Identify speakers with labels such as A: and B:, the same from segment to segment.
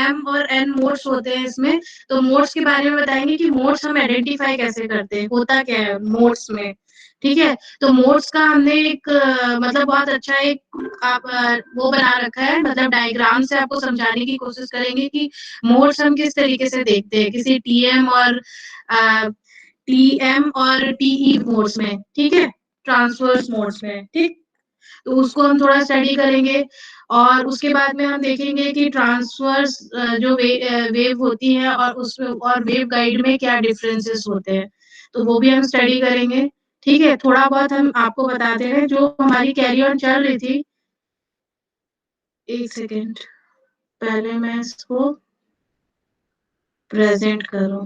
A: M और N modes होते हैं इसमें। तो मोड्स के बारे में बताएंगे कि मोड्स हम आइडेंटिफाई कैसे करते हैं, होता क्या है मोड्स में, ठीक है। तो मोड्स का हमने एक मतलब बहुत अच्छा एक वो बना रखा है, मतलब डायग्राम से आपको समझाने की कोशिश करेंगे कि मोड्स हम किस तरीके से देखते हैं किसी टीएम और टीई मोड्स में, ठीक है, ट्रांसवर्स मोड्स में, ठीक। तो उसको हम थोड़ा स्टडी करेंगे और उसके बाद में हम देखेंगे कि ट्रांसवर्स जो वेव होती है और उसमें और वेव गाइड में क्या डिफरेंसेस होते हैं, तो वो भी हम स्टडी करेंगे, ठीक है। थोड़ा बहुत हम आपको बताते हैं जो हमारी कैरी ऑन चल रही थी। एक सेकेंड, पहले मैं इसको प्रेजेंट करूं।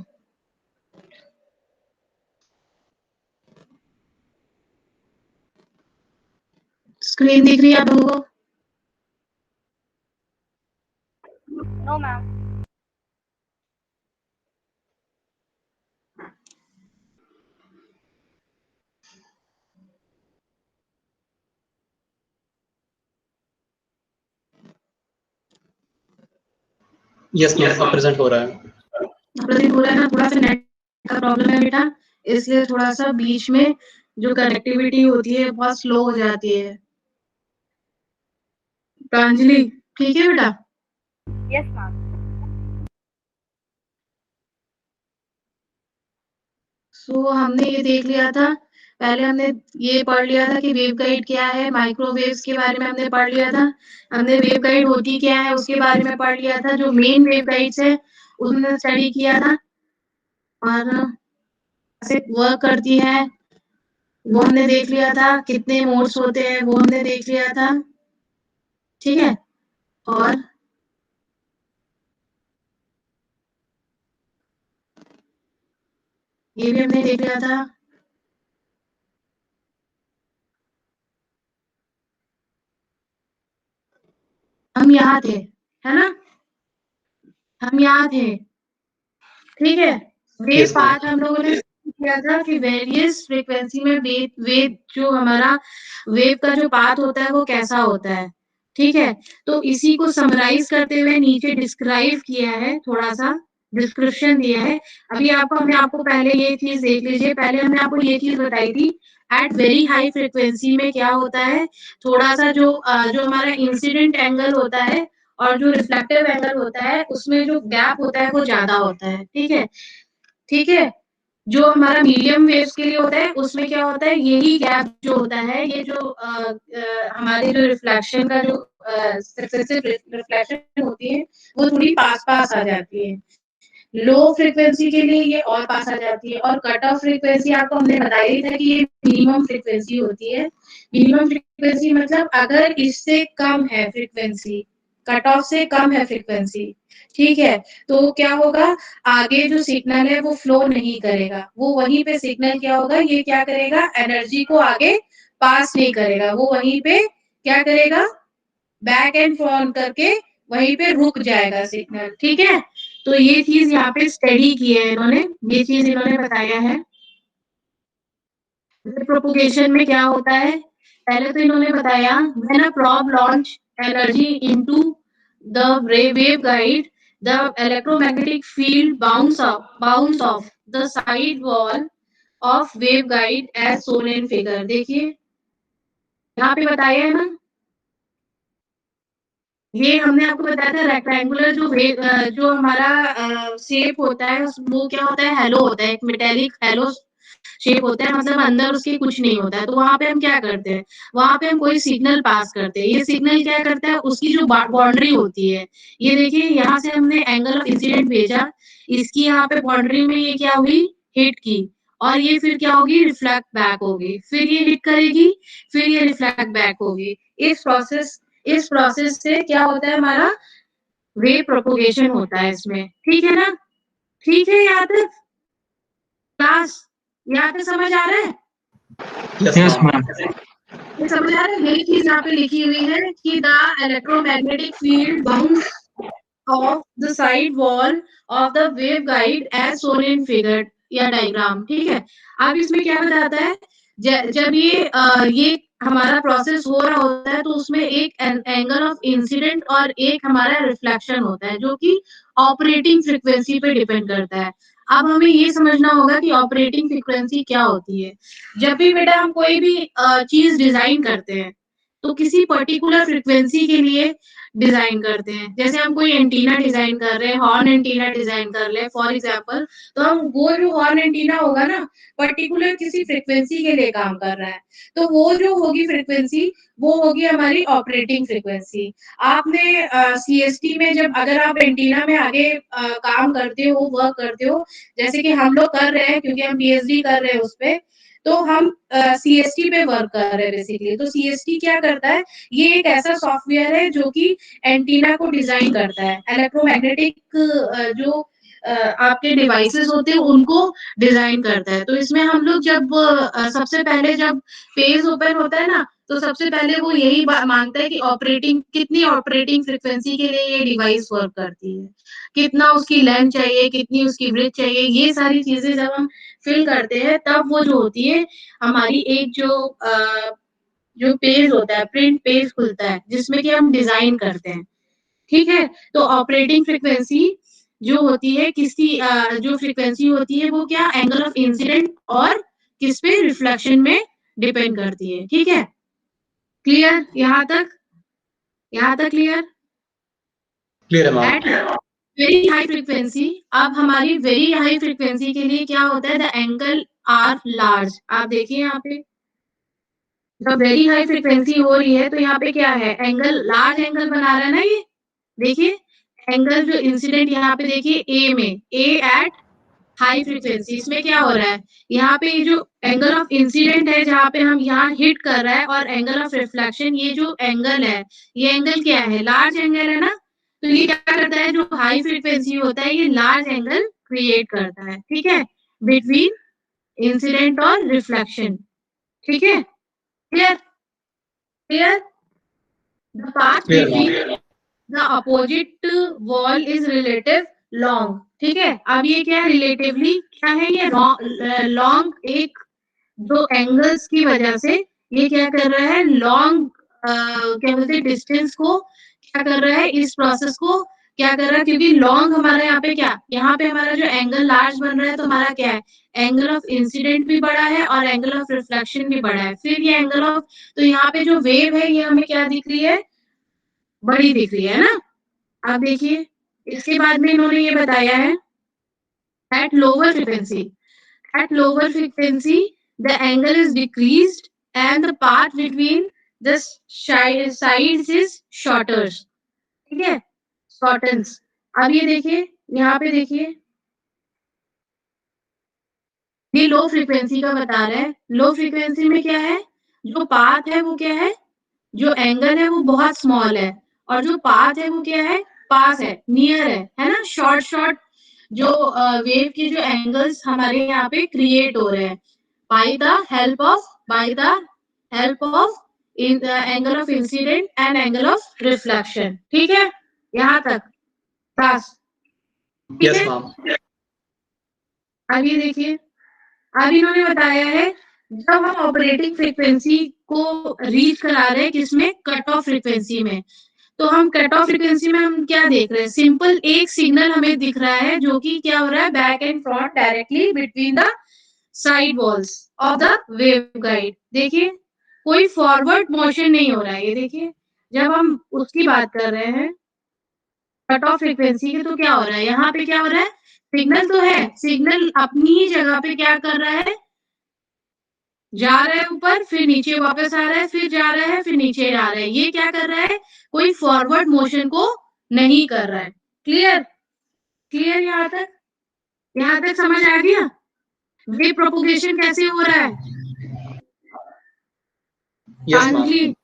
A: स्क्रीन दिख रही है आप लोगों को?
B: No ma'am.
C: Yes ma'am, present हो रहा है।
A: प्रेजेंट हो रहा है ना, थोड़ा सा नेट का प्रॉब्लम है बेटा, इसलिए थोड़ा सा बीच में जो कनेक्टिविटी होती है बहुत स्लो हो जाती है। प्रांजलि ठीक है बेटा?
B: Yes ma'am.
A: सो हमने ये देख लिया था, पहले हमने ये पढ़ लिया था कि वेव गाइड क्या है, माइक्रोवेव्स के बारे में हमने पढ़ लिया था, हमने वेव गाइड होती क्या है उसके बारे में पढ़ लिया था, जो मेन वेव गाइड्स है उसने स्टडी किया था और कैसे वर्क करती है वो हमने देख लिया था, कितने मोड्स होते हैं वो हमने देख लिया था, ठीक है। और ये भी हमने देख लिया था। हम यहाँ थे, है ना, हम यहाँ थे, ठीक है। Wave
C: Yes, ma'am.
A: पाथ हम लोगों ने किया था कि वेरियस फ्रीक्वेंसी में वेव जो हमारा वेव का जो पाथ होता है वो कैसा होता है, ठीक है। तो इसी को समराइज करते हुए नीचे डिस्क्राइब किया है, थोड़ा सा डिस्क्रिप्शन दिया है। अभी हमने आपको पहले ये चीज देख लीजिए, पहले हमने आपको ये चीज बताई थी एट वेरी हाई फ्रीक्वेंसी में क्या होता है, थोड़ा सा जो हमारा इंसिडेंट एंगल होता है और जो रिफ्लेक्टिव एंगल होता है उसमें जो गैप होता है वो ज्यादा होता है, ठीक है, ठीक है। जो हमारा मीडियम वेव्स के लिए होता है उसमें क्या होता है, यही गैप जो होता है, ये जो हमारे जो रिफ्लेक्शन का जो सक्सेसिव रिफ्लेक्शन होती है वो थोड़ी पास पास आ जाती है। लो फ्रीक्वेंसी के लिए ये और पास आ जाती है, और कट ऑफ फ्रीक्वेंसी आपको हमने बताया था कि ये मिनिमम फ्रीक्वेंसी होती है। मिनिमम फ्रीक्वेंसी मतलब अगर इससे कम है फ्रीक्वेंसी, कट ऑफ से कम है फ्रीक्वेंसी, ठीक है, तो क्या होगा, आगे जो सिग्नल है वो फ्लो नहीं करेगा, वो वहीं पे सिग्नल क्या होगा, ये क्या करेगा, एनर्जी को आगे पास नहीं करेगा, वो वहीं पे क्या करेगा, बैक एंड फॉर्म करके वहीं पे रुक जाएगा सिग्नल, ठीक है। तो ये चीज यहाँ पे स्टडी की है इन्होंने, ये चीज इन्होंने बताया है। प्रोपोगेशन में क्या होता है, पहले तो इन्होंने बताया when a probe launch energy into the wave guide, the electromagnetic field bounce off the side wall of wave guide as shown in figure. देखिए यहाँ पे बताया है ना, ये हमने आपको बताया था रेक्टेंगुलर जो हमारा शेप होता है वो क्या होता है, हेलो होता है, एक मेटेलिक हेलो शेप होता है, मतलब अंदर उसके कुछ नहीं होता है। तो वहां पे हम क्या करते हैं, वहां पे हम कोई सिग्नल पास करते हैं, ये सिग्नल क्या करता है, उसकी जो बाउंड्री होती है, ये देखिए यहाँ से हमने एंगल ऑफ इंसिडेंट भेजा, इसकी यहाँ पे बाउंड्री में ये क्या हुई, हिट की, और ये फिर क्या होगी, रिफ्लेक्ट बैक होगी, फिर ये हिट करेगी, फिर ये रिफ्लेक्ट बैक होगी। इस प्रोसेस से क्या होता है, हमारा वेव प्रोपोगेशन होता है इसमें, ठीक है ना, ठीक है। यहाँ तक क्लास, यहाँ तक समझ आ रहा है?
C: Yes, ma'am.
A: ये समझ आ रहा है, यही चीज यहाँ पे लिखी हुई है कि the electromagnetic field bounce off the side wall of the wave guide as shown in figure या डायग्राम, ठीक है। अब इसमें क्या बताता है, जब ये हमारा प्रोसेस हो रहा होता है तो उसमें एक एंगल ऑफ इंसिडेंट और एक हमारा रिफ्लेक्शन होता है जो कि ऑपरेटिंग फ्रीक्वेंसी पे डिपेंड करता है। अब हमें ये समझना होगा कि ऑपरेटिंग फ्रीक्वेंसी क्या होती है। जब भी बेटा हम कोई भी चीज डिजाइन करते हैं तो किसी पर्टिकुलर फ्रीक्वेंसी के लिए डिजाइन करते हैं। जैसे हम कोई एंटीना डिजाइन कर रहे हैं, हॉर्न एंटीना डिजाइन कर रहे हैं फॉर एग्जांपल, तो हम वो जो हॉर्न एंटीना होगा ना पर्टिकुलर किसी फ्रीक्वेंसी के लिए काम कर रहा है, तो वो जो होगी फ्रीक्वेंसी वो होगी हमारी ऑपरेटिंग फ्रीक्वेंसी। आपने सीएसटी में जब अगर आप एंटीना में आगे काम करते हो, वर्क करते हो, जैसे कि हम लोग कर रहे हैं क्योंकि हम पीएचडी कर रहे हैं उस पे, तो हम सीएसटी पे वर्क कर रहे हैं बेसिकली। तो सीएसटी क्या करता है, ये एक ऐसा सॉफ्टवेयर है जो कि एंटीना को डिजाइन करता है। इलेक्ट्रोमैग्नेटिक जो आपके डिवाइसेस होते हैं उनको डिजाइन करता है। तो इसमें हम लोग जब सबसे पहले जब पेज ओपन होता है ना, तो सबसे पहले वो यही मांगता है कि कितनी ऑपरेटिंग फ्रीक्वेंसी के लिए ये डिवाइस वर्क करती है, कितना उसकी लेंथ चाहिए, कितनी उसकी ब्रेथ चाहिए। ये सारी चीजें जब हम फिल करते हैं तब वो जो होती है हमारी एक जो पेज होता है, प्रिंट पेज खुलता है जिसमें कि हम डिजाइन करते हैं। ठीक है, तो ऑपरेटिंग फ्रीक्वेंसी जो होती है जो फ्रीक्वेंसी होती है वो क्या एंगल ऑफ इंसिडेंट और किस पे रिफ्लेक्शन में डिपेंड करती है। ठीक है, क्लियर यहाँ तक क्लियर?
C: क्लियर है ma'am.
A: At very high frequency, अब हमारी वेरी हाई फ्रीक्वेंसी के लिए क्या होता है, द एंगल आर लार्ज। आप देखिए यहाँ पे जब वेरी हाई फ्रीक्वेंसी हो रही है तो यहाँ पे क्या है, एंगल लार्ज एंगल बना रहा है ना ये। देखिए एंगल जो इंसिडेंट यहाँ पे देखिए ए में, ए एट हाई फ्रीक्वेंसी, इसमें क्या हो रहा है, यहाँ पे ये जो एंगल ऑफ इंसिडेंट है जहाँ पे हम यहाँ हिट कर रहा है, और एंगल ऑफ रिफ्लेक्शन ये जो एंगल है, ये एंगल क्या है, लार्ज एंगल है ना। तो ये क्या करता है, जो हाई फ्रीक्वेंसी होता है ये लार्ज एंगल क्रिएट करता है, ठीक है, बिटवीन इंसिडेंट और रिफ्लेक्शन। ठीक है, clear clear? The path
C: clear
A: between
C: ma'am.
A: The opposite wall is relative long. ठीक है, अब ये क्या है, रिलेटिवली क्या है, ये लॉन्ग एक जो एंगल्स की वजह से ये क्या कर रहा है, लॉन्ग क्या बोलते हैं डिस्टेंस को क्या कर रहा है, इस प्रोसेस को क्या कर रहा है, क्योंकि लॉन्ग हमारा यहाँ पे क्या, यहाँ पे हमारा जो एंगल लार्ज बन रहा है तो हमारा क्या है, एंगल ऑफ इंसिडेंट भी बड़ा है और एंगल ऑफ रिफ्लेक्शन भी बड़ा है। फिर ये एंगल ऑफ, तो यहाँ पे जो वेव है ये हमें क्या दिख रही है, बड़ी दिख रही है ना। आप देखिए इसके बाद में इन्होंने ये बताया है at lower frequency. At lower frequency, the angle is decreased and the path between the sides is shorter. ठीक है, shortens. अब ये देखिए, यहाँ पे देखिए, ये लो फ्रीक्वेंसी का बता रहा है। लो फ्रीक्वेंसी में क्या है, जो पाथ है वो क्या है, जो एंगल है वो बहुत स्मॉल है, और जो पाथ है वो क्या है, पास है, नियर है ना, शॉर्ट शॉर्ट जो वेव के जो एंगल्स हमारे यहाँ पे क्रिएट हो रहे हैं by the help of in angle of incident and angle of reflection. ठीक है, यहाँ तक बस। ठीक
C: यस
A: है,
C: मैम।
A: अब ये देखिए, अब इन्होंने बताया है जब हम ऑपरेटिंग फ्रीक्वेंसी को रीच करा रहे हैं किसमें, कट ऑफ फ्रीक्वेंसी में, तो हम कट ऑफ फ्रीक्वेंसी में हम क्या देख रहे हैं, सिंपल एक सिग्नल हमें दिख रहा है जो कि क्या हो रहा है, back and front directly between the side walls of the wave guide. देखिए कोई फॉरवर्ड मोशन नहीं हो रहा है, ये देखिए जब हम उसकी बात कर रहे हैं कट ऑफ फ्रीक्वेंसी की, तो क्या हो रहा है, यहाँ पे क्या हो रहा है, सिग्नल तो है, सिग्नल अपनी ही जगह पे क्या कर रहा है, जा रहा है ऊपर, फिर नीचे वापस आ रहा है, फिर जा रहा है, फिर नीचे आ रहा है। ये क्या कर रहा है, कोई फॉरवर्ड मोशन को नहीं कर रहा है। क्लियर क्लियर यहाँ तक समझ आ गया, वेव प्रोपोगेशन कैसे हो रहा है?
C: Yes ma'am.
A: जी,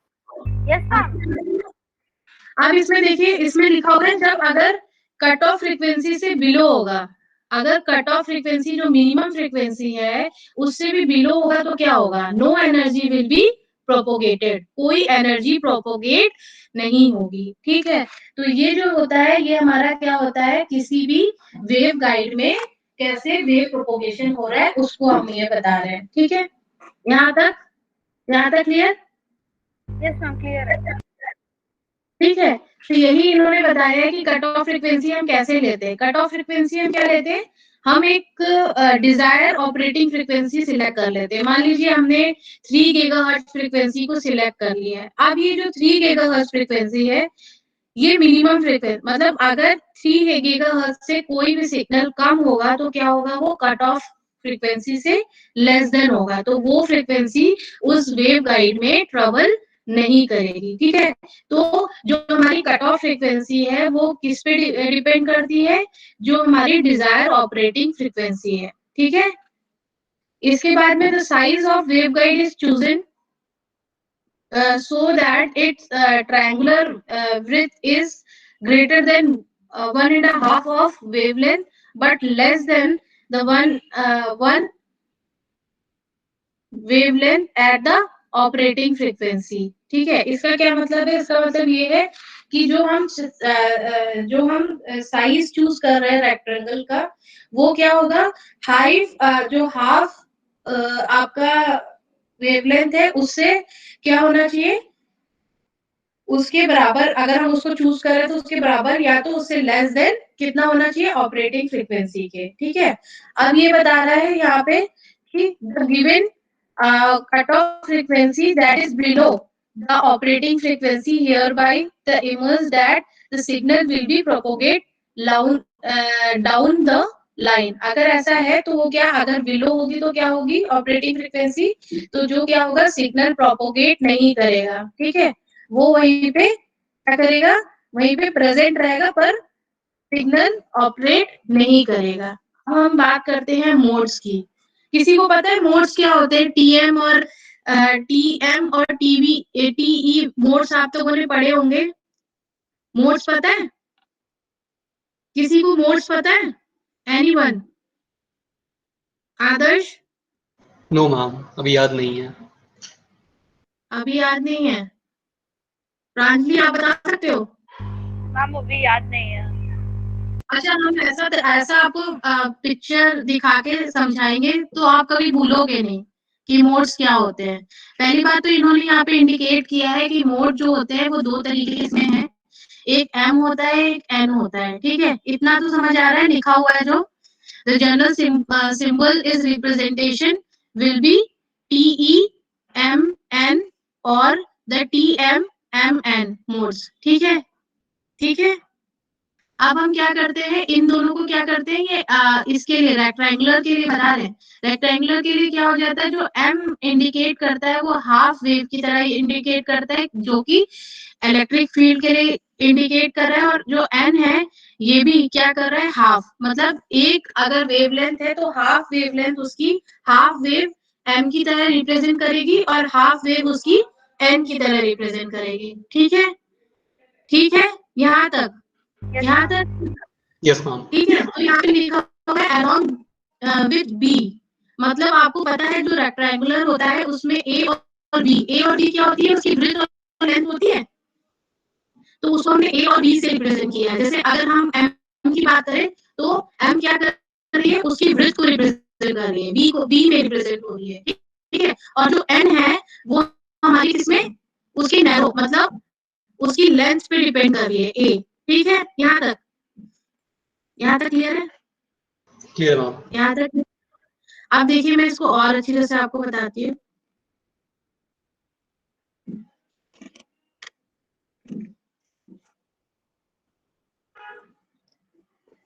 B: Yes, ma'am.
A: अब इसमें देखिए, इसमें लिखा होगा जब अगर कट ऑफ फ्रीक्वेंसी से बिलो होगा, अगर कट ऑफ फ्रीक्वेंसी जो मिनिमम फ्रीक्वेंसी है उससे भी बिलो होगा तो क्या होगा, no energy will be propagated, कोई एनर्जी प्रोपोगेट नहीं होगी। ठीक है, तो ये जो होता है ये हमारा क्या होता है, किसी भी वेव गाइड में कैसे वेव प्रोपोगेशन हो रहा है उसको हम ये बता रहे हैं। ठीक है, यहाँ तक क्लियर?
B: यस मैम, क्लियर है।
A: ठीक है, तो यही इन्होंने बताया है कि कट ऑफ फ्रीक्वेंसी हम कैसे लेते हैं। कट ऑफ फ्रीक्वेंसी हम क्या लेते हैं, हम एक डिजायर ऑपरेटिंग फ्रीक्वेंसी सिलेक्ट कर लेते हैं। मान लीजिए हमने 3 गीगाहर्ट्ज फ्रीक्वेंसी को सिलेक्ट कर लिया है। अब ये जो 3 गीगाहर्ट्ज फ्रीक्वेंसी है, ये मिनिमम फ्रीक्वेंसी, मतलब अगर 3 गीगाहर्ट्ज से कोई भी सिग्नल कम होगा तो क्या होगा, वो कट ऑफ फ्रीक्वेंसी से लेस देन होगा, तो वो फ्रीक्वेंसी उस वेव गाइड में ट्रेवल नहीं करेगी। ठीक है, तो जो हमारी कट ऑफ फ्रीक्वेंसी है वो किस पे डिपेंड करती है, जो हमारी डिजायर ऑपरेटिंग फ्रीक्वेंसी है। ठीक है, इसके बाद में the size of wave guide is chosen so that its triangular width is greater than 1.5 of wavelength but less than the one wavelength at the operating frequency। ठीक है, इसका क्या मतलब है, इसका मतलब ये है कि जो हम साइज चूज कर रहे हैं रेक्टेंगल का, वो क्या होगा, जो हाफ आपका वेवलेंथ है उससे क्या होना चाहिए, उसके बराबर, अगर हम उसको चूज करें तो उसके बराबर या तो उससे लेस देन कितना होना चाहिए, ऑपरेटिंग फ्रीक्वेंसी के। ठीक है, अब ये बता रहा है यहाँ पे कि given cut off frequency that is below the operating frequency here by the image that the signal will be propagate down the line. अगर ऐसा है तो वो क्या, अगर बिलो होगी तो क्या होगी ऑपरेटिंग फ्रीक्वेंसी, तो जो क्या होगा, सिग्नल प्रोपोगेट नहीं करेगा। ठीक है, वो वहीं पे क्या करेगा, वहीं पे प्रेजेंट रहेगा पर सिग्नल ऑपरेट नहीं करेगा। अब हम बात करते हैं मोड्स की। किसी को पता है मोड्स क्या होते हैं, टीएम और टीवी टीई मोड्स आप लोगों ने पढ़े होंगे। मोड्स पता है, किसी को मोड्स पता है, एनीवन? आदर्श?
C: नो मैम, अभी याद नहीं है।
A: अभी याद नहीं है? प्रांजलि आप बता सकते हो?
B: मैम अभी याद नहीं है।
A: अच्छा, हम ऐसा आपको पिक्चर दिखा के समझाएंगे तो आप कभी भूलोगे नहीं कि मोड्स क्या होते हैं। पहली बात तो इन्होंने यहाँ पे इंडिकेट किया है कि मोड जो होते हैं वो 2 तरीके में है, एक एम होता है, एक एन होता है। ठीक है, इतना तो समझ आ रहा है, लिखा हुआ है जो the general symbol is representation will be TE M N और the T M M N modes. ठीक है, ठीक है, अब हम क्या करते हैं, इन दोनों को क्या करते हैं, ये इसके लिए रेक्टेंगुलर के लिए बता रहे हैं। रेक्टेंगुलर के लिए क्या हो जाता है, जो एम इंडिकेट करता है वो हाफ वेव की तरह इंडिकेट करता है, जो कि इलेक्ट्रिक फील्ड के लिए इंडिकेट कर रहा है, और जो एन है ये भी क्या कर रहा है, हाफ, मतलब एक अगर वेवलेंथ है तो हाफ वेवलेंथ उसकी, हाफ वेव एम की तरह रिप्रेजेंट करेगी और हाफ वेव उसकी एन की तरह रिप्रेजेंट करेगी। ठीक है, ठीक है, यहाँ तक, यहाँ तक
C: यस मैम।
A: ठीक है। तो यहाँ पे लिखा हुआ है अलोंग विथ बी, मतलब आपको पता है जो रेक्टेंगुलर होता है उसमें ए और बी, ए और बी क्या होती है, उसकी ब्रेथ और लेंथ होती है, तो उसको हमने ए और बी से रिप्रेजेंट किया है। जैसे अगर हम एम की बात करें तो एम क्या कर रही है, उसकी ब्रेथ को रिप्रेजेंट कर रही है, बी को बी में रिप्रेजेंट हो रही है। ठीक है, और जो एन है वो हमारी किसमें, उसकी नैरो, मतलब उसकी लेंथ पे डिपेंड कर रही है, ए। ठीक है, यहाँ तक, यहाँ तक क्लियर है?
C: Clear ma'am.
A: यहाँ तक। अब देखिए मैं इसको और अच्छी तरह से आपको बताती हूँ।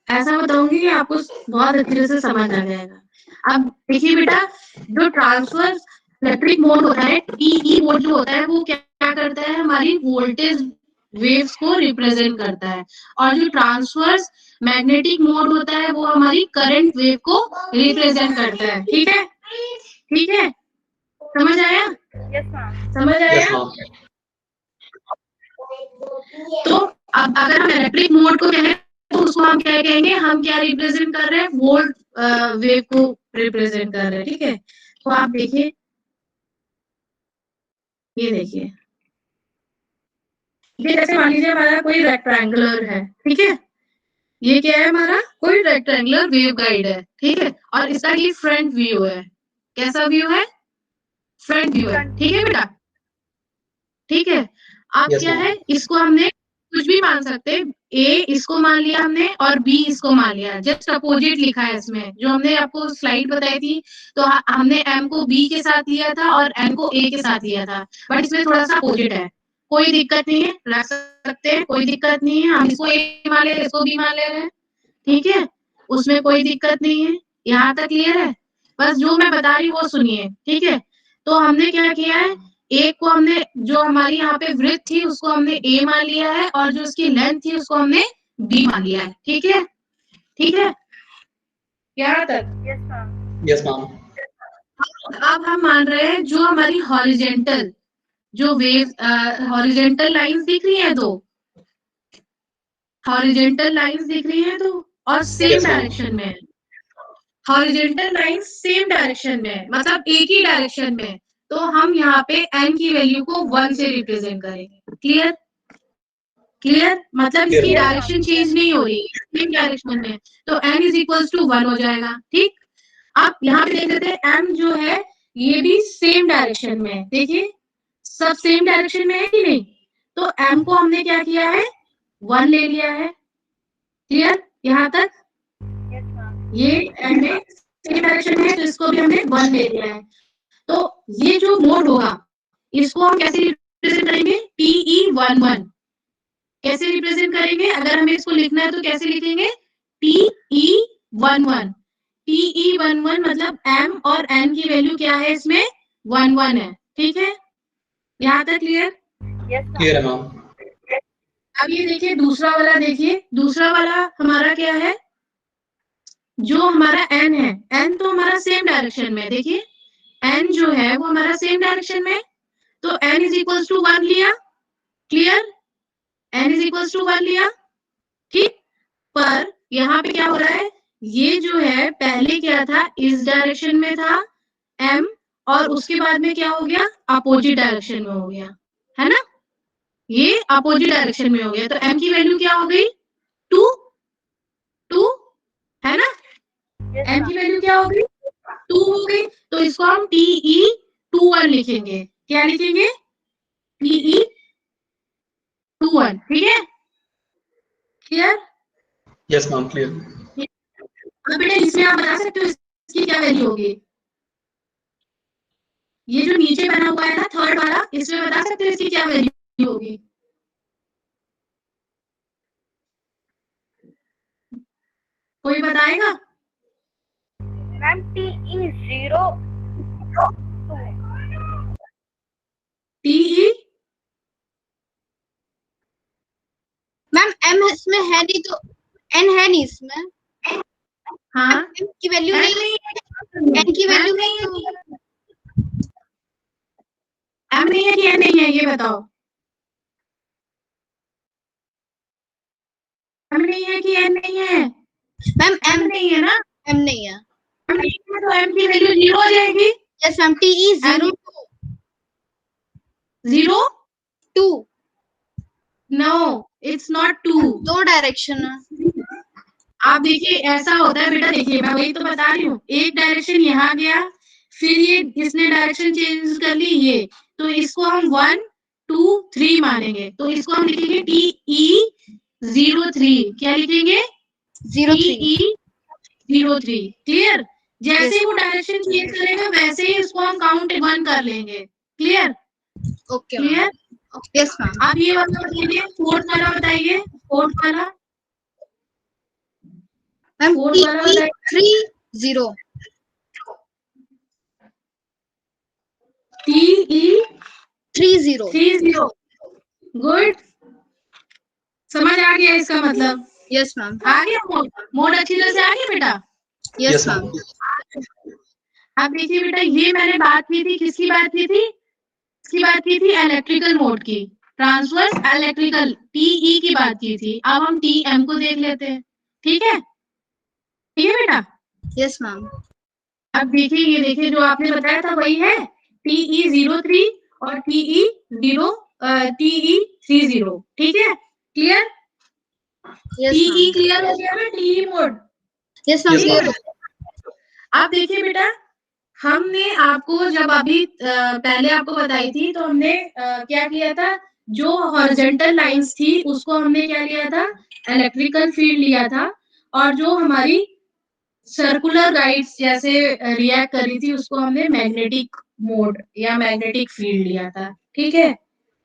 A: ऐसा बताऊंगी कि आपको बहुत अच्छी तरह से समझ आ जाएगा। अब देखिए बेटा, जो ट्रांसफर इलेक्ट्रिक मोड होता है, टीई मोड जो होता है, वो क्या करता है, हमारी वोल्टेज वेव्स को रिप्रेजेंट करता है, और जो ट्रांसवर्स मैग्नेटिक मोड होता है वो हमारी करंट वेव को रिप्रेजेंट करता है। ठीक है, ठीक है, समझ आया?
B: Yes ma'am.
A: समझ
C: यस
A: आया?
C: मैम।
A: तो अब अगर हम इलेक्ट्रिक मोड को कहें तो उसको हम क्या कहेंगे, हम क्या रिप्रेजेंट कर रहे हैं, वोल्ट वेव को रिप्रेजेंट कर रहे हैं। ठीक है, तो आप देखिए, ये देखिए, ये जैसे मान लीजिए हमारा कोई रेक्टेंगुलर है। ठीक है, ये क्या है, हमारा कोई रेक्टेंगुलर वेव गाइड है। ठीक है, और इसका ये फ्रंट व्यू है। कैसा व्यू है, फ्रंट व्यू है, ठीक है बेटा, ठीक है। अब
C: Yes,
A: क्या
C: ma'am.
A: है, इसको हमने कुछ भी मान सकते हैं, ए इसको मान लिया हमने और बी इसको मान लिया, जस्ट अपोजिट लिखा है इसमें, जो हमने आपको स्लाइड बताई थी, तो हमने एम को बी के साथ लिया था और एन को ए के साथ लिया था, बट इसमें थोड़ा सा अपोजिट है, कोई दिक्कत नहीं है, रख सकते हैं, कोई दिक्कत नहीं है, हम इसको ए मान ले रहे, इसको बी मान ले रहे हैं, ठीक है, उसमें कोई दिक्कत नहीं है, यहाँ तक क्लियर है, बस जो मैं बता रही हूँ वो सुनिए, ठीक है। तो हमने क्या किया है, ए को हमने, जो हमारी यहाँ पे वृत्त थी उसको हमने ए मान लिया है और जो उसकी लेंथ थी उसको हमने बी मान लिया है, ठीक है, ठीक है, यहाँ तक।
B: Yes ma'am.
C: Yes, ma'am.
A: अब हम मान रहे हैं जो हमारी हॉरिजेंटल, जो वेव हॉरिजेंटल लाइंस दिख रही है, दो हॉरिजेंटल लाइंस दिख रही है, तो और सेम
C: Yes, ma'am.
A: डायरेक्शन में है, हॉरिजेंटल लाइन सेम डायरेक्शन में है, मतलब एक ही डायरेक्शन में है, तो हम यहाँ पे n की वैल्यू को 1 से रिप्रेजेंट करेंगे, क्लियर, क्लियर, मतलब इसकी
C: Clear.
A: डायरेक्शन चेंज नहीं हो रही है, सेम डायरेक्शन में, तो n इज इक्वल्स टू 1 हो जाएगा, ठीक। अब यहाँ पे देख लेते हैं m जो है ये भी सेम डायरेक्शन में है, देखिए सब सेम डायरेक्शन में है कि नहीं, तो m को हमने क्या किया है 1 ले लिया है, क्लियर यहाँ तक,
B: यस मैम।
A: ये m में सेम डायरेक्शन में है तो इसको भी हमने 1 ले लिया है, तो ये जो मोड होगा इसको हम कैसे रिप्रेजेंट करेंगे, TE11 कैसे रिप्रेजेंट करेंगे, अगर हमें इसको लिखना है तो कैसे लिखेंगे, TE11, TE11 मतलब m और n की वैल्यू क्या है इसमें 1 1 है, ठीक है, यहाँ तक clear.
B: Yes ma'am.
C: Clear, ma'am.
A: अब ये देखिए दूसरा वाला, देखिए दूसरा वाला हमारा क्या है, जो हमारा n है, n तो हमारा सेम डायरेक्शन में है, देखिए n जो है वो हमारा सेम डायरेक्शन में है, तो n इज इक्वल्स टू 1 लिया, clear, n is equals to 1 लिया, ठीक, पर यहाँ पे क्या हो रहा है, ये जो है पहले क्या था, इस डायरेक्शन में था m और उसके बाद में क्या हो गया, अपोजिट डायरेक्शन में हो गया, है ना, ये अपोजिट डायरेक्शन में हो गया, तो m की वैल्यू क्या हो गई 2 2, है ना,
B: यस
A: m की
B: मैम।
A: वैल्यू क्या हो गई 2 हो गई, तो इसको हम TE21 लिखेंगे, क्या लिखेंगे TE21, ठीक है, क्लियर।
C: Yes, ma'am. Clear.
A: अब बेटा इसमें आप बता सकते हो इसकी क्या वैल्यू होगी, ये जो नीचे बना हुआ है ना थर्ड वाला, इसमें बता सकते हो इसकी क्या वैल्यू होगी, कोई बताएगा,
B: ma'am TE02
A: TE,
D: ma'am M इसमें है नहीं तो एन है नहीं इसमें,
A: हाँ
D: एम की वैल्यू
A: N
D: नहीं,
A: है,
D: एन की वैल्यू
A: नहीं है,
D: नहीं,
A: M नहीं है कि N नहीं है, ये बताओ, M नहीं है कि N नहीं है,
D: मैम
A: M
D: एम
A: नहीं है ना,
D: एम नहीं है,
A: M नहीं है तो M की वैल्यू 0 हो जाएगी,
D: yes ma'am TE02
A: 0 no it's not 2,
D: दो डायरेक्शन है,
A: आप देखिए ऐसा होता है बेटा, देखिए मैं वही तो बता रही हूँ, एक डायरेक्शन यहाँ गया, फिर ये इसने डायरेक्शन चेंज कर ली ये, तो इसको हम 1 2 3 मानेंगे, तो इसको हम लिखेंगे TE03, क्या लिखेंगे
D: 03,
A: TE03, क्लियर, जैसे ही वो डायरेक्शन चेंज करेगा वैसे ही इसको हम काउंट 1 कर लेंगे, clear,
D: okay
A: clear.
D: Yes ma'am,
A: आप ये वाला बताइए, फोर्थ वाला बताइए, फोर्थ वाला,
D: मैम
A: फोर्थ वाला बताइए,
D: TE30
A: TE30, गुड, समझ आ गया इसका मतलब,
D: यस मैम,
A: आ गया मोड अच्छी तरह से आ गया बेटा।
D: Yes
C: Yes,
D: ma'am,
C: ma'am.
A: अब देखिए बेटा, ये मैंने बात की थी, किसकी बात की थी, इसकी बात की थी इलेक्ट्रिकल मोड की, ट्रांसवर्स इलेक्ट्रिकल TE की बात की थी, अब हम TM को देख लेते हैं, ठीक है, ठीक है बेटा।
D: यस मैम,
A: अब देखिए, ये देखिए जो आपने बताया था वही है, TE03 और TE30, ठीक है, clear,
D: yes
A: TE
D: ma'am,
A: clear हो गया ना, TE mode,
D: yes ma'am
C: Yes,
D: clear
C: ma'am.
D: हो,
A: आप देखिए बेटा, हमने आपको जब अभी पहले आपको बताई थी तो हमने क्या किया था, जो हॉरिजॉन्टल लाइंस थी उसको हमने क्या लिया था, इलेक्ट्रिकल फील्ड लिया था, और जो हमारी सर्कुलर गाइड्स जैसे रिएक्ट कर रही थी उसको हमने मैग्नेटिक मोड या मैग्नेटिक फील्ड लिया था। ठीक है,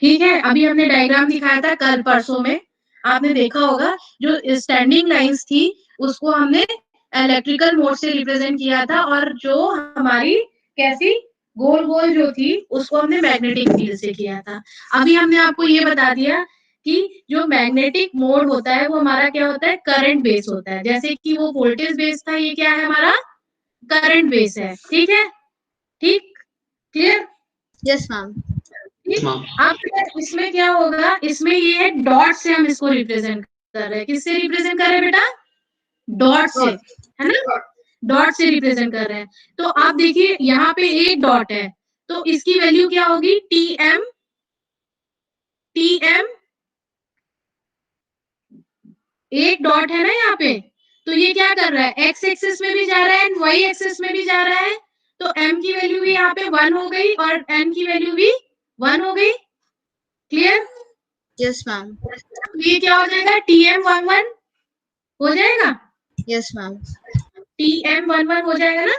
A: ठीक है। अभी हमने डायग्राम दिखाया था कल परसों में, आपने देखा होगा, जो स्टैंडिंग लाइंस थी उसको हमने इलेक्ट्रिकल मोड से रिप्रेजेंट किया था, और जो हमारी कैसी गोल गोल जो थी उसको हमने मैग्नेटिक फील्ड से किया था। अभी हमने आपको ये बता दिया कि जो मैग्नेटिक मोड होता है वो हमारा क्या होता है, करंट बेस होता है। जैसे कि वो वोल्टेज बेस था, ये क्या है हमारा, करंट बेस है। ठीक है, ठीक, clear?
D: Yes, ma'am.
C: Yes, ma'am.
A: अब इसमें क्या होगा, इसमें ये है डॉट से हम इसको रिप्रेजेंट कर रहे हैं। किससे रिप्रेजेंट कर रहे हैं बेटा, डॉट से, है ना, डॉट से रिप्रेजेंट कर रहे हैं। तो आप देखिए यहाँ पे एक डॉट है, तो इसकी वैल्यू क्या होगी, टी एम, टी एम, एक डॉट है ना यहाँ पे, तो ये क्या कर रहा है, एक्स एक्सिस में भी जा रहा है एंड वाई एक्सिस में भी जा रहा है, तो m की वैल्यू भी यहाँ पे 1 हो गई और n की वैल्यू भी 1 हो गई। क्लियर?
D: Yes, ma'am.
A: ये क्या हो जाएगा, TM11 हो जाएगा,
D: Yes, ma'am.
A: TM11 हो जाएगा ना।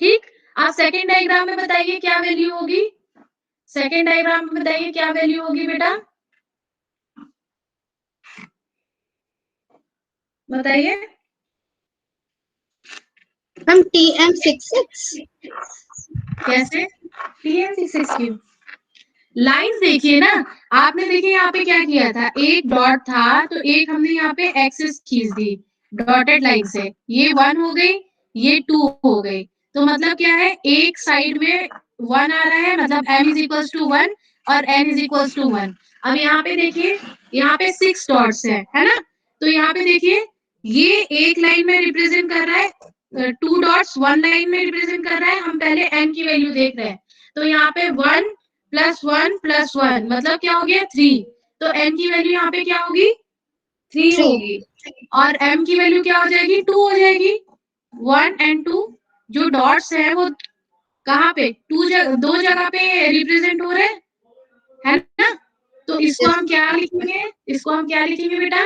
A: ठीक, आप सेकेंड डायग्राम में बताइए क्या वैल्यू होगी, सेकेंड डायग्राम में बताइए क्या वैल्यू होगी बेटा, बताइए।
D: Ma'am, TM66.
A: कैसे, TM66 क्यों, लाइंस देखिए ना, आपने देखिए यहाँ पे क्या किया था, एक डॉट था तो एक हमने यहाँ पे एक्सिस खींच दी डॉटेड लाइन से, ये 1 हो गई, ये 2 हो गई, तो मतलब क्या है, एक साइड में 1 आ रहा है, मतलब m इज इक्वल टू 1 और n इज इक्वल टू 1। अब यहाँ पे देखिए, यहाँ पे 6 डॉट्स है ना, तो यहाँ पे देखिए ये एक लाइन में रिप्रेजेंट कर रहा है, 2 डॉट्स 1 लाइन में रिप्रेजेंट कर रहा है। हम पहले n की वैल्यू देख रहे हैं, तो यहाँ पे 1 प्लस 1 मतलब क्या हो गया, 3, तो n की वैल्यू यहाँ पे क्या होगी, 3
D: Three.
A: होगी, और m की वैल्यू क्या हो जाएगी, 2 हो जाएगी। 1 एंड 2 जो डॉट्स है वो कहाँ पे, दो जगह पे रिप्रेजेंट हो रहे हैं, है ना, तो इसको
D: Yes.
A: हम क्या लिखेंगे, इसको हम क्या लिखेंगे बेटा,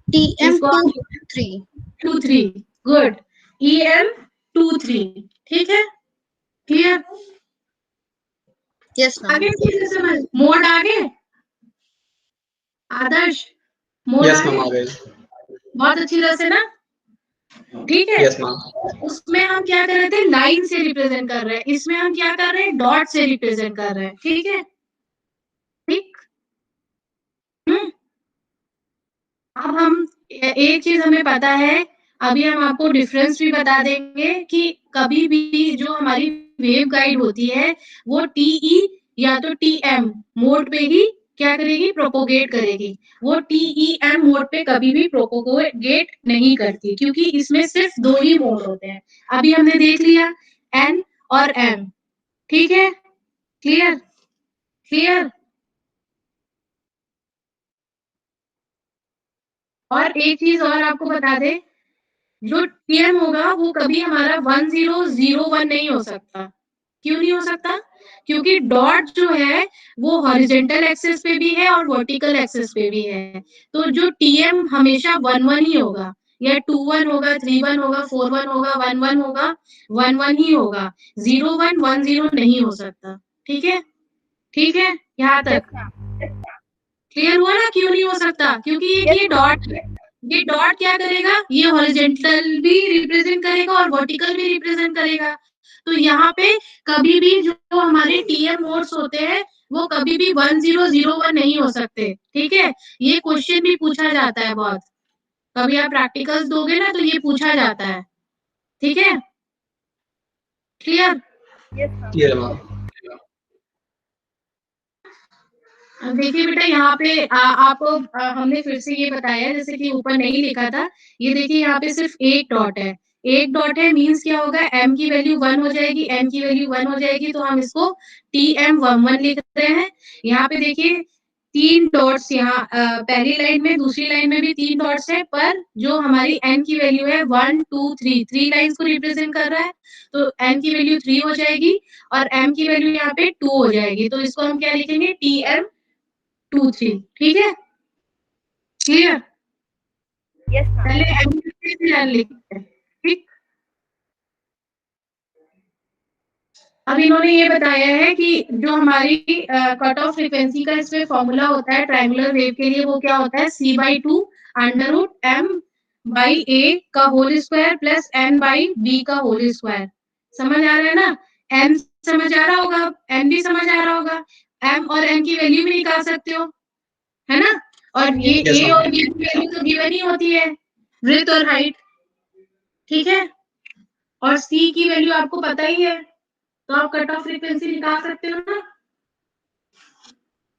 A: इसको हम
D: TM23.
A: 23, गुड, EM23, ठीक है, क्लियर?
D: Yes, ma'am.
A: आगे अच्छी से समझ, मोड आगे, आदर्श मोड
C: Yes,
A: आगे,
C: ma'am. आ गए.
A: बहुत अच्छी तरह से ना, ठीक है।
C: Yes, ma'am.
A: उसमें हम क्या कर रहे थे, लाइन से रिप्रेजेंट कर रहे हैं, इसमें हम क्या कर रहे हैं, डॉट से रिप्रेजेंट कर रहे हैं। ठीक है, ठीक, अब हम एक चीज हमें पता है, अभी हम आपको डिफरेंस भी बता देंगे कि कभी भी जो हमारी वेव गाइड होती है वो टीई या तो टीएम मोड पे ही क्या करेगी, प्रोपोगेट करेगी, वो टीईएम मोड पे कभी भी प्रोपोगेट नहीं करती, क्योंकि इसमें सिर्फ 2 ही मोड होते हैं। अभी हमने देख लिया एन और एम, ठीक है, क्लियर, क्लियर। और एक चीज और आपको बता दे, जो टीएम होगा वो कभी हमारा 1001 नहीं हो सकता। क्यों नहीं हो सकता, क्योंकि डॉट जो है वो हॉरिजॉन्टल एक्सिस पे भी है और वर्टिकल एक्सिस पे भी है, तो जो टीएम हमेशा 11 ही होगा, या 21 होगा, 31 होगा, 41 होगा, 11 होगा, 11 ही होगा, 0110 नहीं हो सकता। ठीक है, ठीक है, यहाँ
B: Yes,
A: तक
B: ma'am.
A: क्लियर हुआ ना, क्यों नहीं हो सकता, क्योंकि ये डॉट है, ये डॉट क्या करेगा, ये हॉरिजॉन्टल भी रिप्रेजेंट करेगा और वर्टिकल भी रिप्रेजेंट करेगा, तो यहाँ पे कभी भी जो हमारे टीएम मोड्स होते हैं वो कभी भी 1001 नहीं हो सकते। ठीक है, ये क्वेश्चन भी पूछा जाता है बहुत, कभी आप प्रैक्टिकल्स दोगे ना तो ये पूछा जाता है। ठीक है, clear?
B: Yes, ma'am.
C: Clear, ma'am.
A: अब देखिए बेटा यहाँ पे आपको हमने फिर से ये बताया, जैसे कि ऊपर नहीं लिखा था, ये देखिए यहाँ पे सिर्फ एक डॉट है, एक डॉट है, मींस क्या होगा, m की वैल्यू 1 हो जाएगी, n की वैल्यू 1 हो जाएगी, तो हम इसको TM11 लिख रहे हैं। यहाँ पे देखिए 3 डॉट्स यहाँ पहली लाइन में, दूसरी लाइन में भी 3 डॉट्स है, पर जो हमारी n की वैल्यू है 1 2 3 3 लाइंस को रिप्रेजेंट कर रहा है, तो n की वैल्यू 3 हो जाएगी और m की वैल्यू यहाँ पे 2 हो जाएगी, तो इसको हम क्या लिखेंगे TM23, ठीक है, क्लियर।
B: Yes, ma'am.
A: पहले m फिर n लिखते हैं, ठीक। अब इन्होंने ये बताया है कि जो हमारी कट ऑफ फ्रीक्वेंसी का इसमें फॉर्मूला होता है ट्रायंगुलर वेव के लिए, वो क्या होता है C/2 √m/a का होल स्क्वायर प्लस n/b का होल स्क्वायर। समझ आ रहा है ना? m समझ आ रहा होगा, n भी समझ आ रहा होगा, m और n की वैल्यू भी निकाल सकते हो, है ना? और ये
C: Yes,
A: a
C: ma'am.
A: और b की वैल्यू तो गिवन ही होती है, विड्थ और हाइट, ठीक है। और c की वैल्यू आपको पता ही है, तो आप कट ऑफ फ्रीक्वेंसी निकाल सकते हो ना।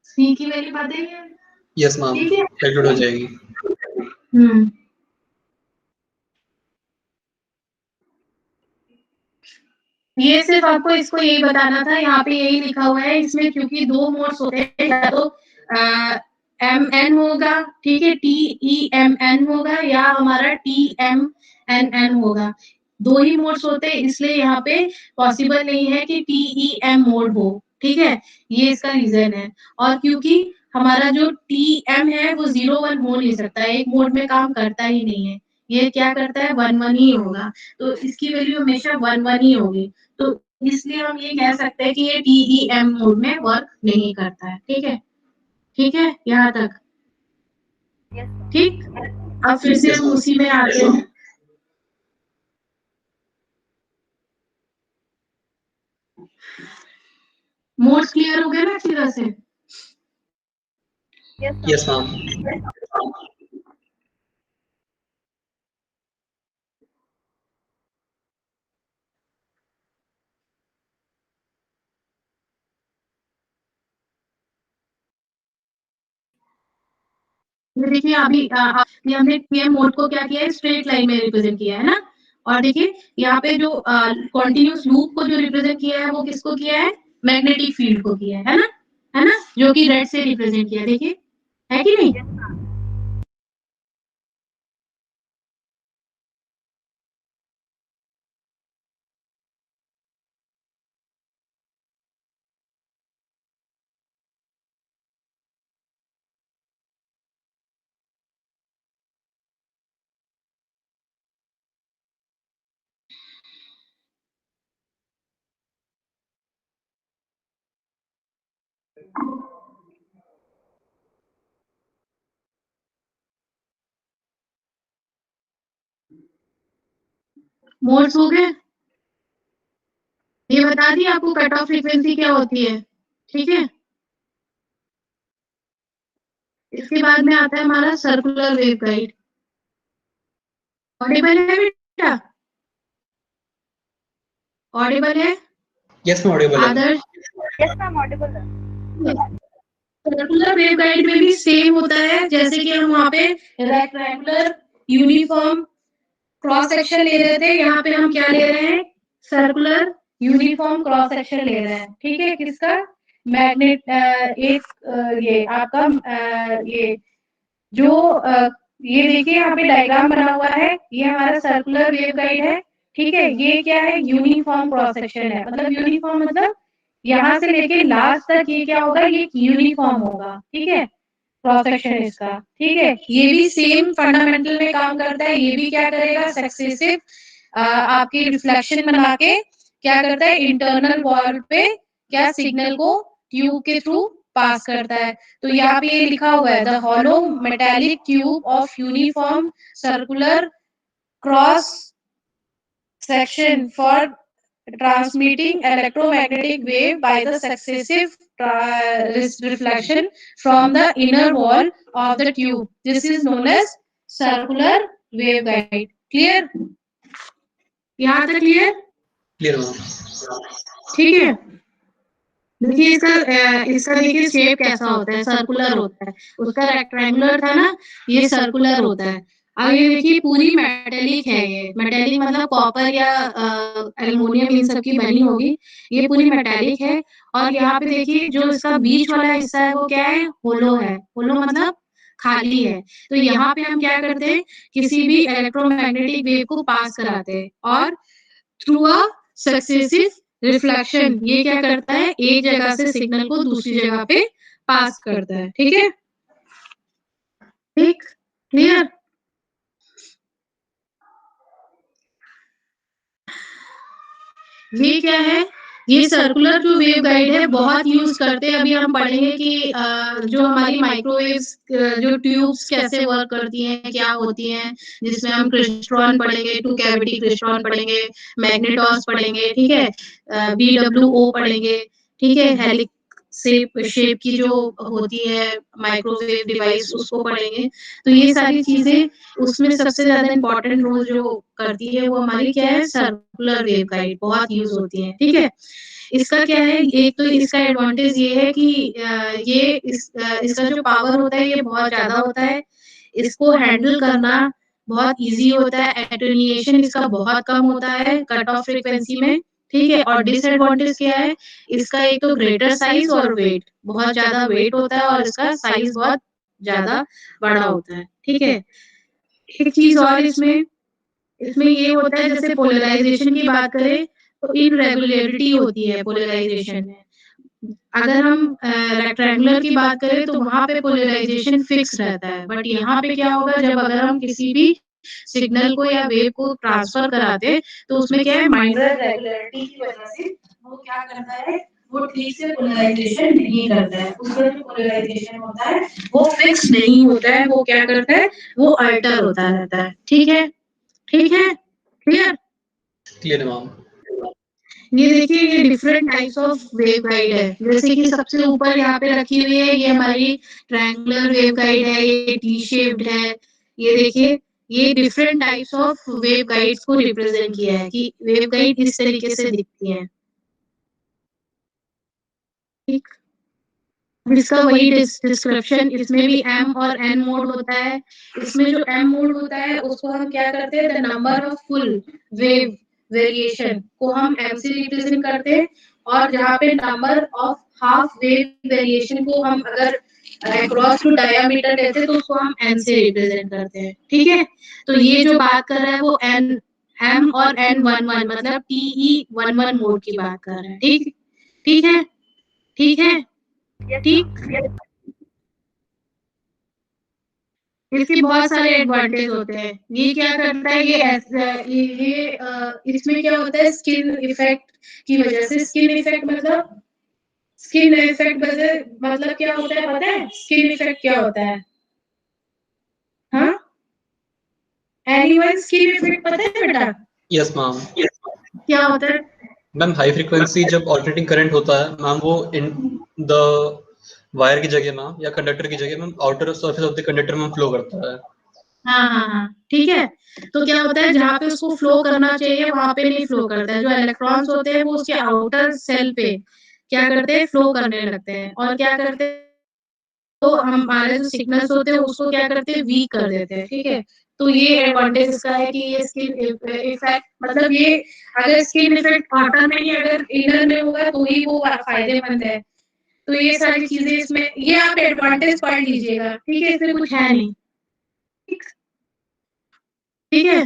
A: सी की वैल्यू पता ही है,
C: Yes, ma'am.
A: ठीक है।
C: कैलकुलेट हो जाएगी।
A: ये सिर्फ आपको इसको यही बताना था, यहाँ पे यही लिखा हुआ है इसमें, क्योंकि 2 मोड्स होते हैं, या तो MN होगा, ठीक है, TEMN होगा, या हमारा TMNN होगा। 2 ही मोड्स होते हैं, इसलिए यहाँ पे पॉसिबल नहीं है कि TEM मोड हो, ठीक है, ये इसका रीजन है। और क्योंकि हमारा जो TM है वो 0-1 हो नहीं सकता, एक मोड में काम करता ही नहीं है, ये क्या करता है 1-1 ही होगा, तो इसकी वैल्यू हमेशा 1-1 ही होगी। तो इसलिए हम ये कह सकते हैं कि ये TEM मोड में वर्क नहीं करता है, ठीक है, ठीक है, यहाँ तक
B: Yes, ma'am.
A: ठीक। अब फिर से हम उसी में आते हैं। मोड्स क्लियर हो गए ना अच्छी तरह से?
B: Yes, ma'am.
C: Yes, ma'am.
A: ये देखिए अभी ये हमने TM मोड को क्या किया है, स्ट्रेट लाइन में रिप्रेजेंट किया है ना। और देखिए यहाँ पे जो कॉन्टिन्यूस लूप को जो रिप्रेजेंट किया है वो किसको किया है, मैग्नेटिक फील्ड को किया है ना, है ना, जो कि रेड से रिप्रेजेंट किया है, देखिए है कि नहीं।
B: Yes, ma'am.
A: मोड्स हो गए, ये बता दी आपको कट ऑफ फ्रीक्वेंसी क्या होती है, ठीक है। इसके बाद में आता है हमारा सर्कुलर वेवगाइड। ऑडिबल है बेटा, ऑडिबल है
C: Yes, ma'am. Audible है।
A: आदर्श।
B: Yes, ma'am. Audible.
A: Circular waveguide में भी सेम होता है, जैसे कि हम वहाँ पे रेक्टेंगुलर यूनिफॉर्म क्रॉस सेक्शन ले रहे थे, यहाँ पे हम क्या ले रहे हैं, सर्कुलर यूनिफॉर्म क्रॉस सेक्शन ले रहे हैं, ठीक है। किसका, मैग्नेट ये आपका ये जो ये देखिए यहाँ पे डायग्राम बना हुआ है, ये हमारा सर्कुलर वेवगाइड है, ठीक है। ये क्या है, यूनिफॉर्म क्रॉस सेक्शन है, मतलब यूनिफॉर्म मतलब यहाँ से लेके लास्ट तक ये क्या होगा, ये यूनिफॉर्म होगा, ठीक है, क्रॉस सेक्शन इसका, ठीक है। ये भी सेम फंडामेंटल में काम करता है, ये भी क्या करेगा, सक्सेसिव आपकी रिफ्लेक्शन बना के क्या करता है, इंटरनल वॉल पे क्या सिग्नल को ट्यूब के थ्रू पास करता है। तो यहाँ पे ये लिखा हुआ है, the hollow metallic tube of uniform circular cross section for transmitting electromagnetic wave by the successive reflection from the inner wall of the tube. This is known as circular waveguide. Clear? यहाँ तक clear?
C: Clear, ma'am.
A: ठीक है। देखिए इसका देखिए shape कैसा होता है, सर्कुलर होता है, उसका रेक्टेंगुलर था ना, ये सर्कुलर होता है। अब ये देखिए पूरी मेटेलिक है, ये मेटेलिक मतलब कॉपर या एल्युमिनियम इन सब की बनी होगी। ये पूरी मेटेलिक है और यहाँ पे देखिए जो इसका बीच वाला हिस्सा है वो क्या है, होलो है। होलो मतलब खाली है। तो यहाँ पे हम क्या करते हैं, किसी भी इलेक्ट्रोमैग्नेटिक वेव को पास कराते हैं और थ्रू अ सक्सेसिव रिफ्लेक्शन ये क्या करता है, एक जगह से सिग्नल को दूसरी जगह पे पास करता है। ठीक है, ठीक, क्लियर। ये क्या है, ये सर्कुलर जो वेव गाइड है बहुत यूज करते हैं। अभी हम पढ़ेंगे कि जो हमारी माइक्रोवेव्स जो ट्यूब्स कैसे वर्क करती हैं, क्या होती हैं, जिसमें हम क्रिस्ट्रॉन पढ़ेंगे, टू कैविटी क्रिस्ट्रॉन पढ़ेंगे, मैग्नेटॉस पढ़ेंगे, ठीक है, BWO पढ़ेंगे, ठीक है, हेलिक्स शेप की जो होती है माइक्रोवेव डिवाइस उसको पढ़ेंगे। तो ये सारी चीजें उसमें सबसे ज्यादा इम्पोर्टेंट रोल जो करती है वो हमारी क्या है, सर्कुलर वेव गाइड बहुत यूज होती है। ठीक है, इसका क्या है, एक तो इसका एडवांटेज ये है कि इसका जो पावर होता है ये बहुत ज्यादा होता है, इसको हैंडल करना बहुत इजी होता है, एटेन्यूएशन इसका बहुत कम होता है कट ऑफ फ्रीक्वेंसी में। ठीक है, और डिसएडवांटेज क्या है, इसका एक तो ग्रेटर साइज और वेट, बहुत ज्यादा वेट होता है और इसका साइज बहुत ज्यादा बड़ा होता है। ठीक है, एक चीज और इसमें इसमें ये होता है, जैसे पोलराइजेशन की बात करें तो इनरेगुलरिटी होती है पोलराइजेशन में। अगर हम रेक्टेंगुलर की बात करें तो वहां पे पोलराइजेशन फिक्स रहता है, बट यहाँ पे क्या होगा, जब अगर हम किसी भी सिग्नल को या वेव को ट्रांसफर कराते तो उसमें क्या है, माइनर रेगुलरिटी की वजह से वो क्या करता है, वो ठीक से पोलराइजेशन नहीं करता है। उसका जो पोलराइजेशन होता है वो फिक्स नहीं होता है, वो क्या करता है, वो अल्टर होता रहता है। ठीक है, ठीक है, क्लियर।
C: Clear ma'am.
A: ये देखिए ये different types of wave guide है, जैसे कि सबसे ऊपर यहाँ पे रखी हुई है, ये हमारी ट्रायंगुलर वेव गाइड है, ये टी शेप्ड है। ये देखिए ये different types of wave guides को रिप्रेजेंट किया है कि वेव गाइड इस तरीके से दिखती है। ठीक, अब इसका वही डिस्क्रिप्शन, इसमें भी एम और एन मोड होता है। इसमें जो एम मोड होता है उसको हम क्या करते हैं, the number of full wave variation को हम एम से रिप्रेजेंट करते हैं, और जहाँ पे number of half wave variation को हम अगर अक्रॉस टू डायमीटर कहते हैं तो उसको हम एन से रिप्रेजेंट करते हैं। ठीक है, तो ये जो बात कर रहा है वो एन एम और एन 11 मतलब TE11 मोड की बात कर रहा है। ठीक, ठीक है, ठीक है,
B: Yes,
A: ठीक।
B: ma'am. Yes.
A: इसके बहुत सारे एडवांटेज होते हैं। ये क्या करता है, इसमें क्या होता है, स्किन इफेक्ट की वजह से, स्किन इफेक्ट मतलब स्किन इफेक्ट वजह मतलब क्या होता है पता है, स्किन इफेक्ट क्या होता है, हाँ, एनीवन स्किन इफेक्ट पता है बेटा,
C: यस मैम।
A: क्या होता है?
C: मैम हाई फ्रीक्वेंसी जब ऑल्टरनेटिंग करंट होता है मैम, वो इन द वायर की जगह मैम या कंडक्टर की जगह ma'am outer surface of the conductor में फ्लो करता है।
A: हाँ हाँ हाँ, ठीक है। तो क्या होता है, जहाँ पे उसको फ्लो करना चाहिए वहां पे नहीं फ्लो करता है। जो इलेक्ट्रॉन्स होते हैं वो उसके आउटर सेल पे क्या करते हैं, फ्लो करने लगते हैं, और क्या करते हैं, तो हमारे जो सिग्नल्स होते हैं उसको क्या करते हैं, वीक कर देते हैं। ठीक है, तो ये एडवांटेज इसका है कि ये स्किन इफेक्ट मतलब ये अगर स्किन इफेक्ट आउटर में ही अगर इनर में होगा तो ही वो फायदेमंद है। तो ये सारी चीजें इसमें, ये आप एडवांटेज पढ़ लीजिएगा। ठीक है, इसमें कुछ है नहीं। ठीक, ठीक है,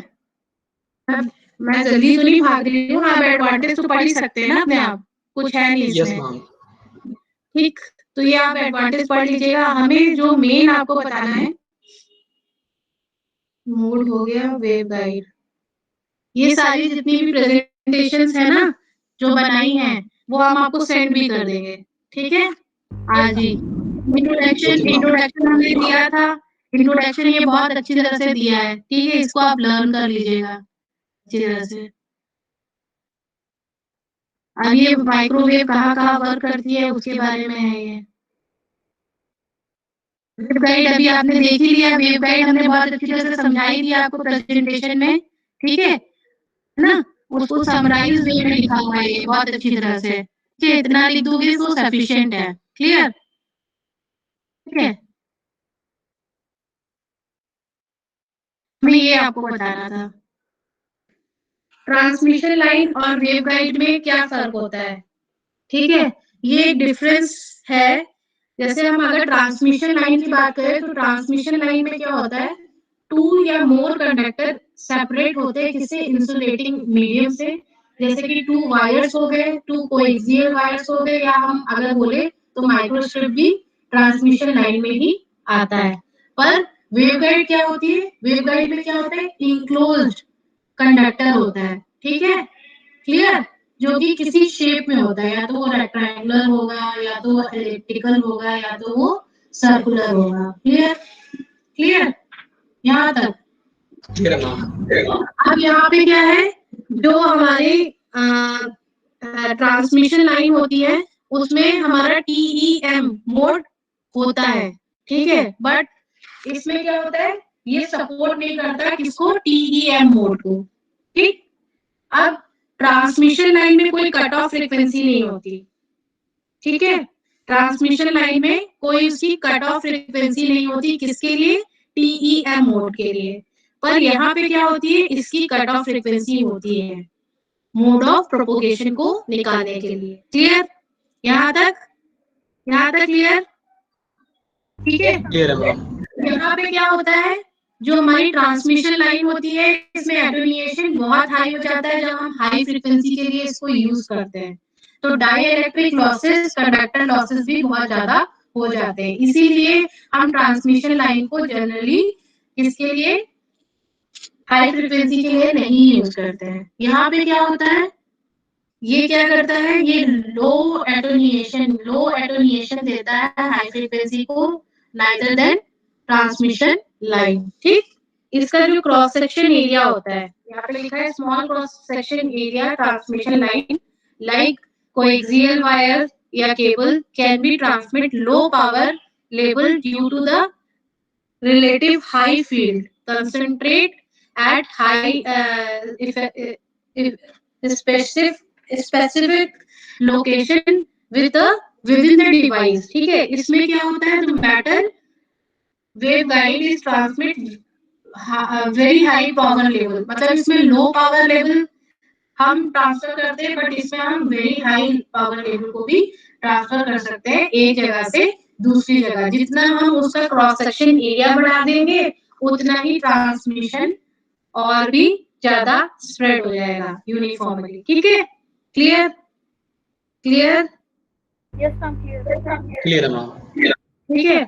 A: अब मैं जल्दी तो नहीं भाग रही हूँ, आप एडवांटेज तो पढ़ ही सकते हैं ना अपने आप, कुछ है नहीं
C: यस
A: इसमें।
C: मैम।
A: ठीक, तो ये आप एडवांटेज पढ़ लीजिएगा। हमें जो मेन आपको बताना है, मोड हो गया, वेव गाइड, ये सारी जितनी भी प्रेजेंटेशंस है ना जो बनाई हैं वो हम आपको सेंड भी कर देंगे। ठीक है, आज ही इंट्रोडक्शन इंट्रोडक्शन हमने दिया था, इंट्रोडक्शन ये बहुत अच्छी तरह से दिया है। ठीक है, इसको आप लर्न कर लीजिएगा अच्छी तरह से। अब ये माइक्रोवेव कहाँ कहाँ वर्क करती है उसके बारे में है ये। वेव गाइड अभी आपने देख ही लिया, वेव गाइड हमने बहुत अच्छी तरह से समझा ही दिया आपको प्रेजेंटेशन में। ठीक है ना, उसको समराइज वे में लिखा हुआ है ये बहुत अच्छी तरह से। ठीक है, इतना लिख दोगे तो सफिशिएंट है। क्लियर, ठीक है। हमें ये आपको बताना था। ट्रांसमिशन लाइन और वेवगाइड में क्या फर्क होता है, ठीक है, ये एक डिफरेंस है। जैसे हम अगर ट्रांसमिशन लाइन की बात करें तो ट्रांसमिशन लाइन में क्या होता है, 2 या मोर कंडक्टर सेपरेट होते हैं किसी इंसुलेटिंग मीडियम से, जैसे कि 2 वायर्स हो गए, 2 कोएक्सियल वायर्स हो गए, या हम अगर बोले तो माइक्रोस्ट्रिप भी ट्रांसमिशन लाइन में ही आता है। पर वेवगाइड क्या होती है, वेवगाइड में क्या होता है, इंक्लोज्ड कंडक्टर होता है, ठीक है, क्लियर, जो कि किसी शेप में होता है, या तो वो रेक्टेंगुलर होगा, या तो वो एलिप्टिकल होगा, या तो वो सर्कुलर होगा। क्लियर, क्लियर यहाँ तक।
C: क्लियर है मैम।
A: अब यहाँ पे क्या है, जो हमारे ट्रांसमिशन लाइन होती है उसमें हमारा TEM मोड होता है, ठीक है, बट इसमें क्या होता है, ये सपोर्ट नहीं करता किसको, TEM मोड को, ठीक। अब ट्रांसमिशन लाइन में कोई कट ऑफ फ्रीक्वेंसी नहीं होती, ठीक है, ट्रांसमिशन लाइन में कोई उसकी कट ऑफ फ्रीक्वेंसी नहीं होती, किसके लिए, TEM मोड के लिए। पर यहाँ पे क्या होती है, इसकी कट ऑफ फ्रीक्वेंसी होती है मोड ऑफ प्रोपोगेशन को निकालने के लिए। क्लियर यहाँ तक, यहाँ तक क्लियर, ठीक है।
C: क्लियर है मैम।
A: यहाँ पे क्या होता है, जो हमारी ट्रांसमिशन लाइन होती है इसमें एटेन्यूएशन बहुत हाई हो जाता है जब हम हाई फ्रीक्वेंसी के लिए इसको यूज करते हैं, तो डाइइलेक्ट्रिक लॉसेस, कंडक्टर लॉसेस भी बहुत ज्यादा हो जाते हैं, इसीलिए हम ट्रांसमिशन लाइन को जनरली इसके लिए हाई फ्रीक्वेंसी के लिए नहीं यूज करते हैं। यहाँ पे क्या होता है, ये क्या करता है, ये लो एटेन्यूएशन देता है हाई फ्रीक्वेंसी को, नाइदर देन ट्रांसमिशन लाइन, ठीक। इसका जो क्रॉस सेक्शन एरिया होता है, यहाँ पे लिखा है small cross section area transmission line like coaxial wire या cable can be transmit low power level due to the relative high field concentrate at high specific location with a within the device, ठीक है। इसमें क्या होता है, जो metal wave guide is transmit very high power level, मतलब इसमें लो power level हम ट्रांसफर करते हैं, बट इसमें हम वेरी हाई पावर लेवल को भी ट्रांसफर कर सकते हैं एक जगह से दूसरी जगह। जितना हम उसका क्रॉस सेक्शन एरिया बढ़ा देंगे उतना ही ट्रांसमिशन और भी ज्यादा स्प्रेड हो जाएगा यूनिफॉर्मली, ठीक है। Clear, clear,
B: Yes, ma'am. Clear.
C: Clear है मैम।
A: ठीक है।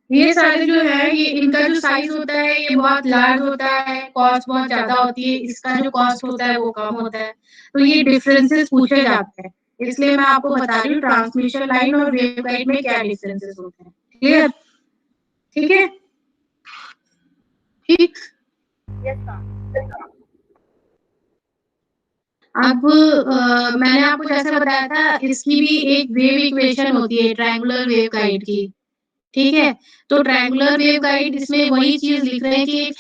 A: ये सारे जो है, ये इनका जो साइज होता है ये बहुत लार्ज होता है, कॉस्ट बहुत ज्यादा होती है, इसका जो कॉस्ट होता है वो कम होता है, तो ये डिफरेंसेस पूछे जाते हैं, इसलिए मैं आपको बता रही हूँ ट्रांसमिशन लाइन और वेवगाइड में क्या डिफरेंसेस होते हैं। क्लियर, ठीक है, ठीक।
B: Yes, ma'am.
A: अब मैंने आपको जैसे बताया था, इसकी भी एक वेव इक्वेशन होती है ट्रायंगुलर वेव गाइड की, ठीक है। तो ट्रायंगुलर वेव गाइड, इसमें वही चीज लिख रहे हैं कि एक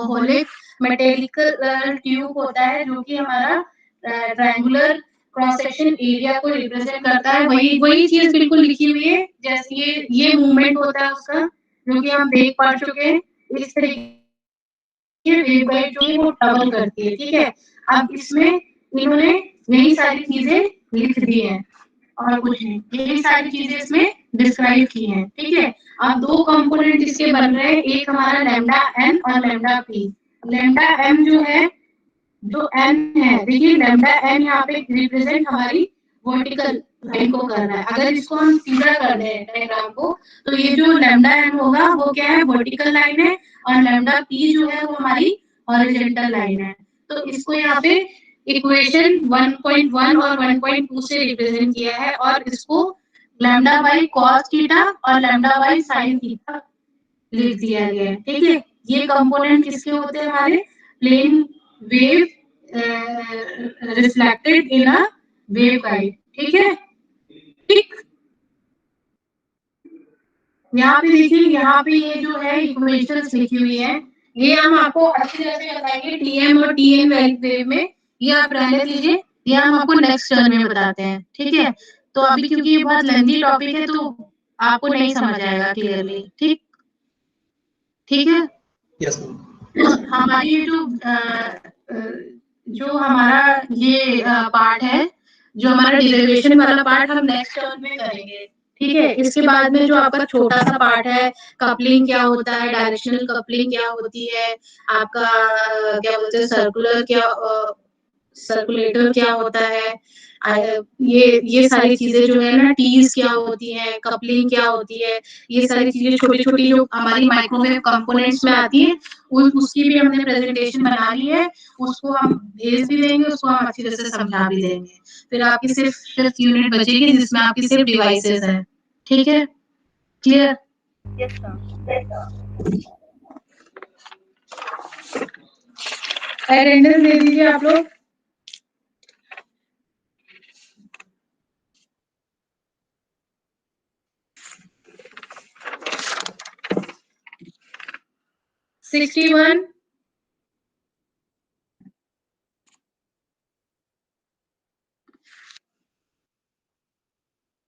A: होलिक मेटेलिकल ट्यूब होता है जो कि हमारा ट्रायंगुलर क्रॉस सेक्शन एरिया को रिप्रेजेंट करता है, वही वही चीज बिल्कुल लिखी हुई है, जैसे ये मूवमेंट होता है उसका, जो कि हम देख पा चुके हैं। इस तरीके वेव गाइड जो है वो ट्रैवल करती है, ठीक है। अब इसमें इन्होंने यही सारी चीजें लिख दी हैं और कुछ नहीं, यही सारी चीजें इसमें डिस्क्राइब की हैं, ठीक है। अब दो कंपोनेंट इसके बन रहे हैं, एक हमारा लैम्डा एन और लैम्डा पी। लैम्डा एम जो है, जो एन है, देखिए लैम्डा एन यहाँ पे रिप्रेजेंट हमारी वर्टिकल लाइन को कर रहा है। अगर इसको हम सीधा कर दें डायग्राम को, तो ये जो लैम्डा एन होगा वो क्या है, वर्टिकल लाइन है, और लैम्डा पी जो है वो हमारी हॉरिजॉन्टल लाइन है। तो इसको यहाँ पे इक्वेशन 1.1 और 1.2 से रिप्रेजेंट किया है, और इसको लैम्डा बाई कॉस थीटा और लैम्डा बाई साइन थीटा लिख दिया गया है, ठीक है। ये कंपोनेंट किसके होते हैं, हमारे plane wave reflected in a wave guide, ठीक है, ठीक। यहाँ पे देखिए, यहाँ पे ये जो है इक्वेशंस लिखी हुई है, ये हम आपको अच्छी तरह से बताएंगे टीएम और टीएन वेव में, ये आप रहने दीजिए, ये हम आपको नेक्स्ट टर्न में बताते हैं, ठीक है। तो अभी क्योंकि ये बहुत लेंथी टॉपिक है तो आपको नहीं समझ आएगा क्लियरली, ठीक, ठीक है।
C: Yes ma'am.
A: हमारी जो हमारा ये पार्ट है, जो हमारा डिरिवेशन वाला पार्ट हम नेक्स्ट टर्म में करेंगे, ठीक है। इसके बाद में जो आपका छोटा सा पार्ट है, कपलिंग क्या होता है, डायरेक्शनल कपलिंग क्या होती है, आपका क्या बोलते हैं सर्कुलेटर क्या होता है, ये सारी चीजें जो है ना, टीज क्या होती है, कपलिंग क्या होती है, ये सारी चीजें छोटी छोटी जो हमारी माइक्रोवेव कंपोनेंट्स में आती है, उसकी भी हमने प्रेजेंटेशन बना ली है। उसको हम भेज भी देंगे, उसको हम अच्छी तरह से समझा भी देंगे। फिर आपकी सिर्फ फिफ्थ यूनिट बचेगी जिसमें आपकी सिर्फ डिवाइसेस है। ठीक है, क्लियर?
B: Yes, sir.
A: अटेंडेंस दे दीजिए आप लोग। $61